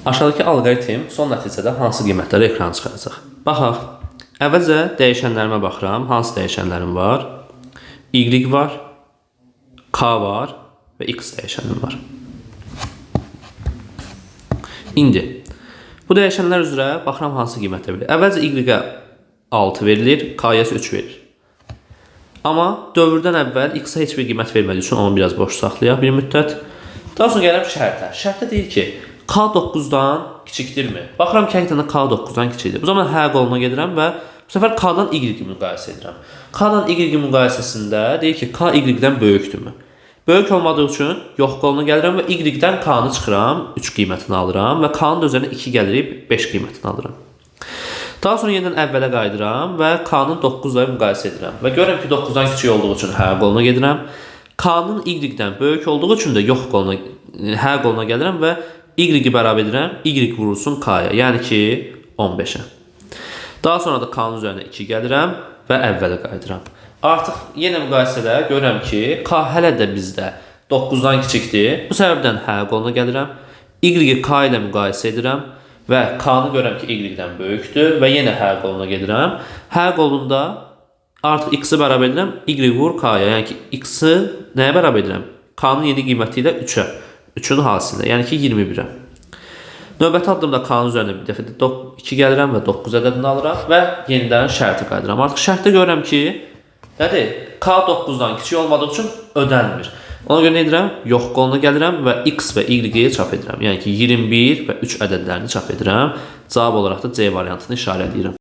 Aşağıdakı alqoritm son nəticədə hansı qiymətləri ekrana çıxaracaq? Baxaq. Əvvəlcə dəyişənlərimə baxıram. Hansı dəyişənlərim var? Y var, K var və X dəyişənim var. İndi bu dəyişənlər üzrə baxıram hansı qiymətə verilir. Əvvəlcə Y-ə 6 verilir, K-yə 3 verilir. Amma dövrdən əvvəl X-ə heç bir qiymət vermədiyi üçün onu biraz boş saxlayaq bir müddət. Daha sonra gəlirəm şərtə. Şərtdə deyir ki, K 9-dan kiçikdirmi? Baxıram ki, həqiqətən K 9-dan kiçikdir. Bu zaman hə qoluna gedirəm və bu səfər K-dan Y-i müqayisə edirəm. K-dan Y-i müqayisəsində deyir ki, K Y-dən böyükdürmü? Böyük olmadığı üçün yox qoluna gəlirəm və Y-dən K-nı çıxıram, 3 qiymətini alıram və K-nın üzərinə 2 gəlirib 5 qiymətini alıram. Daha sonra yenidən əvvələ qayıdıram və K-nın 9-la müqayisə edirəm. Və görürəm ki, 9-dan kiçik olduğu üçün hə qoluna gedirəm. K-nın Y-dən böyük olduğu üçün də yox qoluna, hə qoluna gəlirəm və Y-i bərabər edirəm, Y vurulsun K-ya, yəni ki 15-ə. Daha sonra da K-nın üzərinə 2 gəlirəm və əvvələ qayıdıram. Artıq yenə müqayisədə görürəm ki, K hələ də bizdə 9-dan kiçikdir. Bu səbəbdən hə qoluna gəlirəm, Y-i K ilə müqayisə edirəm və K-nı görürəm ki, Y-dən böyükdür və yenə hə qoluna gedirəm. Hə qolunda artıq X-i bərabər edirəm, Y vur K-ya, yəni ki X-i nəyə bərabər edirəm? K-nın yeni qiyməti ilə 3-ə. 3-ün hasilində, yəni ki 21-ə. Növbəti addımda K-nın üzərində bir dəfə 2 gəlirəm və 9 ədədini alıram və yenidən şərti qaydıram. Artıq şərtdə görürəm ki, nədir? K 9-dan kiçik olmadığı üçün ödənmir. Ona görə nə edirəm? Yox qoluna gəlirəm və X və Y-i çap edirəm. Yəni ki 21 və 3 ədədlərini çap edirəm. Cavab olaraq da C variantını işarələyirəm.